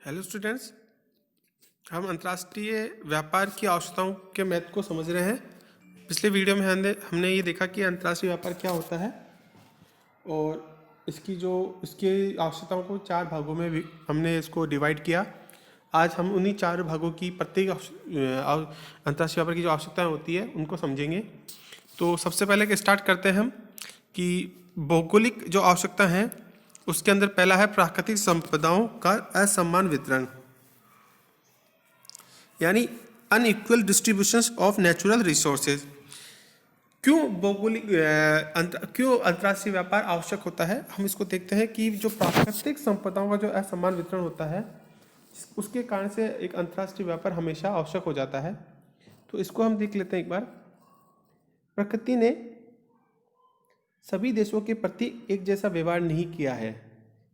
Hello students, हम अंतर्राष्ट्रीय व्यापार की आवश्यकताओं के महत्व को समझ रहे हैं। पिछले वीडियो में हमने ये देखा कि अंतर्राष्ट्रीय व्यापार क्या होता है और इसकी आवश्यकताओं को 4 भागों में भी हमने इसको डिवाइड किया। आज हम उन्हीं 4 भागों की प्रत्येक अंतर्राष्ट्रीय व्यापार की जो आवश्यकताएं होती है उनको समझेंगे। तो सबसे पहले स्टार्ट करते हैं हम कि भौगोलिक जो आवश्यकता हैं उसके अंदर पहला है प्राकृतिक संपदाओं का असमान वितरण, यानी unequal distributions of natural resources. क्यों अंतर्राष्ट्रीय व्यापार आवश्यक होता है, हम इसको देखते हैं कि जो प्राकृतिक संपदाओं का जो असमान वितरण होता है उसके कारण से एक अंतर्राष्ट्रीय व्यापार हमेशा आवश्यक हो जाता है। तो इसको हम देख लेते हैं एक बार। प्रकृति ने सभी देशों के प्रति एक जैसा व्यवहार नहीं किया है।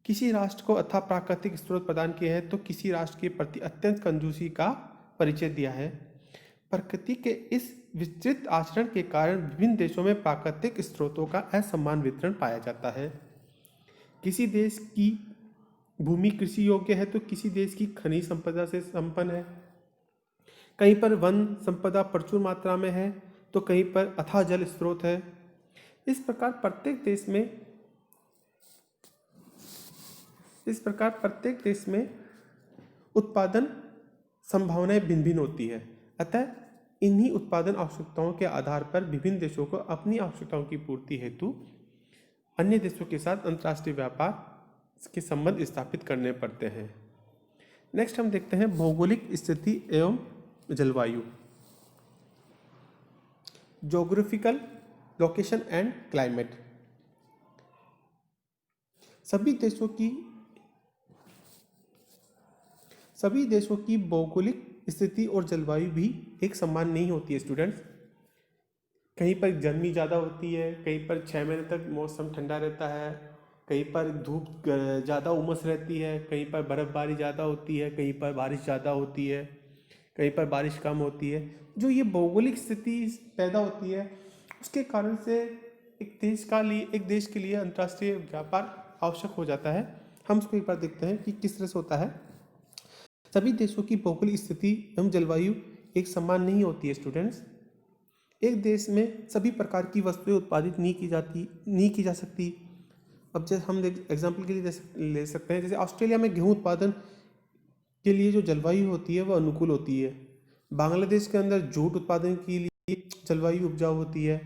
किसी राष्ट्र को अथाह प्राकृतिक स्रोत प्रदान किए हैं तो किसी राष्ट्र के प्रति अत्यंत कंजूसी का परिचय दिया है। प्रकृति के इस विस्तृत आचरण के कारण विभिन्न देशों में प्राकृतिक स्रोतों का असमान वितरण पाया जाता है। किसी देश की भूमि कृषि योग्य है तो किसी देश की खनिज संपदा से संपन्न है। कहीं पर वन संपदा प्रचुर मात्रा में है तो कहीं पर अथाह जल स्रोत है। इस प्रकार प्रत्येक देश में उत्पादन संभावनाएं भिन्न भिन्न होती है। अतः इन्हीं उत्पादन आवश्यकताओं के आधार पर विभिन्न देशों को अपनी आवश्यकताओं की पूर्ति हेतु अन्य देशों के साथ अंतर्राष्ट्रीय व्यापार के संबंध स्थापित करने पड़ते हैं। नेक्स्ट हम देखते हैं भौगोलिक स्थिति एवं जलवायु, ज्योग्राफिकल लोकेशन एंड क्लाइमेट। सभी देशों की भौगोलिक स्थिति और जलवायु भी एक समान नहीं होती है स्टूडेंट्स। कहीं पर गर्मी ज़्यादा होती है, कहीं पर 6 महीने तक मौसम ठंडा रहता है, कहीं पर धूप ज़्यादा उमस रहती है, कहीं पर बर्फ़बारी ज़्यादा होती है, कहीं पर बारिश ज़्यादा होती है, कहीं पर बारिश कम होती है। जो ये भौगोलिक स्थिति पैदा होती है उसके कारण से एक देश के लिए अंतर्राष्ट्रीय व्यापार आवश्यक हो जाता है। हम इसको एक बार देखते हैं कि किस तरह से होता है। सभी देशों की भौगोलिक स्थिति एवं जलवायु एक समान नहीं होती है स्टूडेंट्स। एक देश में सभी प्रकार की वस्तुएं उत्पादित नहीं की जा सकती। अब जैसे हम एग्जाम्पल के लिए ले सकते हैं, जैसे ऑस्ट्रेलिया में गेहूं उत्पादन के लिए जो जलवायु होती है वह अनुकूल होती है। बांग्लादेश के अंदर जूट उत्पादन के लिए जलवायु उपजाऊ होती है।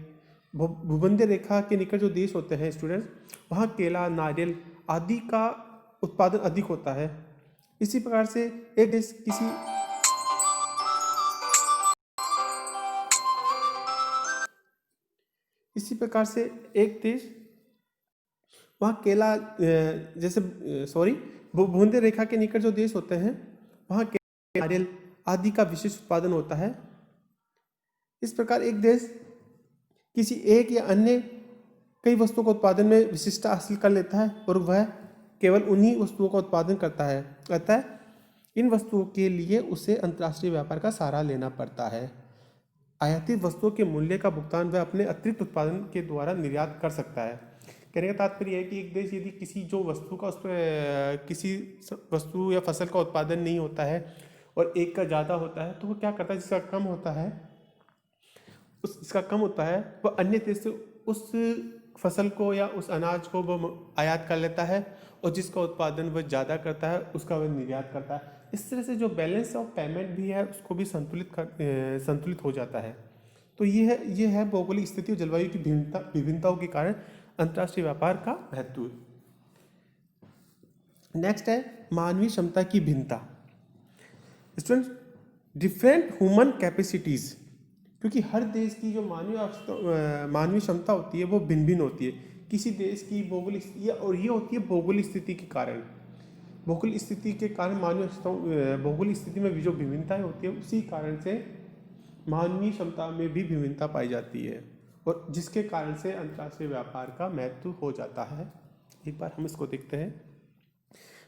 भूमध्य रेखा के निकट जो देश होते हैं स्टूडेंट्स, वहाँ केला, नारियल आदि का उत्पादन अधिक होता है। इसी प्रकार से एक देश वहाँ केला भूमध्य रेखा के निकट जो देश होते हैं वहाँ केला, नारियल आदि का विशेष उत्पादन होता है। इस प्रकार एक देश किसी एक या अन्य कई वस्तुओं का उत्पादन में विशिष्टता हासिल कर लेता है और वह केवल उन्हीं वस्तुओं का उत्पादन करता है। अतः इन वस्तुओं के लिए उसे अंतर्राष्ट्रीय व्यापार का सहारा लेना पड़ता है। आयातित वस्तुओं के मूल्य का भुगतान वह अपने अतिरिक्त उत्पादन के द्वारा निर्यात कर सकता है। कहने का तात्पर्य है कि एक देश यदि किसी वस्तु या फसल का उत्पादन नहीं होता है और एक का ज़्यादा होता है तो वो क्या करता है, जिसका कम होता है वह अन्य देश से उस फसल को या उस अनाज को वह आयात कर लेता है और जिसका उत्पादन वह ज़्यादा करता है उसका वह निर्यात करता है। इस तरह से जो बैलेंस ऑफ पेमेंट भी है उसको भी संतुलित हो जाता है। तो ये है भौगोलिक स्थिति और जलवायु की विभिन्नताओं के कारण अंतर्राष्ट्रीय व्यापार का महत्व। नेक्स्ट है मानवीय क्षमता की भिन्नता। स्टूडेंट्स, डिफरेंट ह्यूमन कैपेसिटीज, क्योंकि हर देश की जो मानवीय क्षमता होती है वो भिन्न भिन्न होती है। किसी देश की भौगोलिक होती है भौगोलिक स्थिति के कारण। भौगोलिक स्थिति के कारण भौगोलिक स्थिति में जो विभिन्नताएं होती है उसी कारण से मानवीय क्षमता में भी विभिन्नता पाई जाती है और जिसके कारण से अंतर्राष्ट्रीय व्यापार का महत्व हो जाता है। एक बार हम इसको देखते हैं।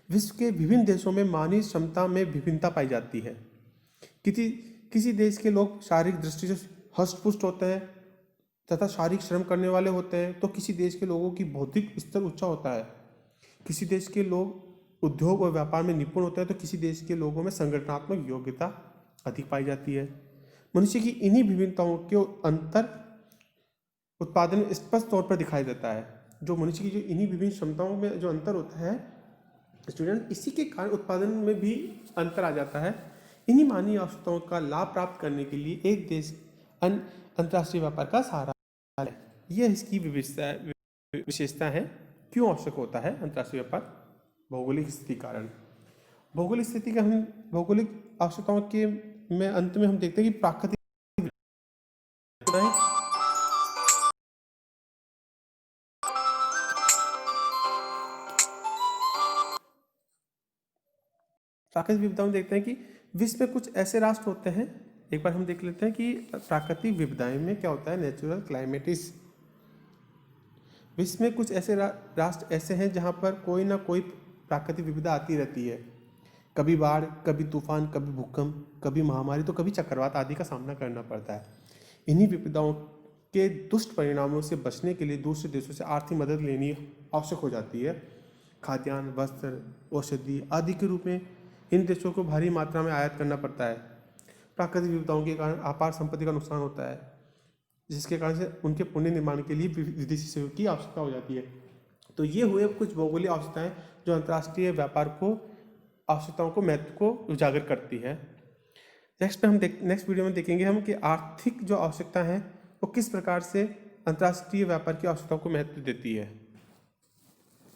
विश्व के विभिन्न देशों में मानवीय क्षमता में विभिन्नता पाई जाती है। किसी देश के लोग शारीरिक दृष्टि से हष्ट-पुष्ट होते हैं तथा शारीरिक श्रम करने वाले होते हैं, तो किसी देश के लोगों की बौद्धिक स्तर ऊंचा होता है। किसी देश के लोग उद्योग और व्यापार में निपुण होते हैं तो किसी देश के लोगों में संगठनात्मक योग्यता अधिक पाई जाती है। मनुष्य की इन्हीं विभिन्नताओं के अंतर उत्पादन में स्पष्ट तौर पर दिखाई देता है। जो मनुष्य की जो इन्हीं विभिन्न क्षमताओं में जो अंतर होता है स्टूडेंट, इसी के कारण उत्पादन में भी अंतर आ जाता है। इन्हीं मानवीय आवश्यकताओं का लाभ प्राप्त करने के लिए एक देश अंतर्राष्ट्रीय व्यापार का सहारा है। यह इसकी विशेषता है। क्यों आवश्यक होता है अंतर्राष्ट्रीय व्यापार? भौगोलिक स्थिति कारण। भौगोलिक स्थिति का हम भौगोलिक आवश्यकताओं के में अंत में हम देखते हैं कि प्राकृतिक विविधता में देखते हैं कि विश्व में कुछ ऐसे राष्ट्र होते हैं। एक बार हम देख लेते हैं कि प्राकृतिक विविधताएं में क्या होता है। नेचुरल क्लाइमेटिस। विश्व में कुछ ऐसे राष्ट्र ऐसे हैं जहां पर कोई ना कोई प्राकृतिक विविधता आती रहती है। कभी बाढ़, कभी तूफान, कभी भूकंप, कभी महामारी, तो कभी चक्रवात आदि का सामना करना पड़ता है। इन्हीं विविधताओं के दुष्ट परिणामों से बचने के लिए दूसरे देशों से आर्थिक मदद लेनी आवश्यक हो जाती है। खाद्यान्न, वस्त्र, औषधि आदि के रूप में इन देशों को भारी मात्रा में आयात करना पड़ता है। प्राकृतिक विविधताओं के कारण अपार संपत्ति का नुकसान होता है, जिसके कारण से उनके पुनः निर्माण के लिए विदेशी सहयोग की आवश्यकता हो जाती है। तो ये हुए कुछ भौगोलिक आवश्यकताएं जो अंतर्राष्ट्रीय व्यापार को आवश्यकताओं को महत्व को उजागर करती है। नेक्स्ट वीडियो में देखेंगे हम कि आर्थिक जो आवश्यकता है वो किस प्रकार से अंतर्राष्ट्रीय व्यापार की आवश्यकताओं को महत्व देती है।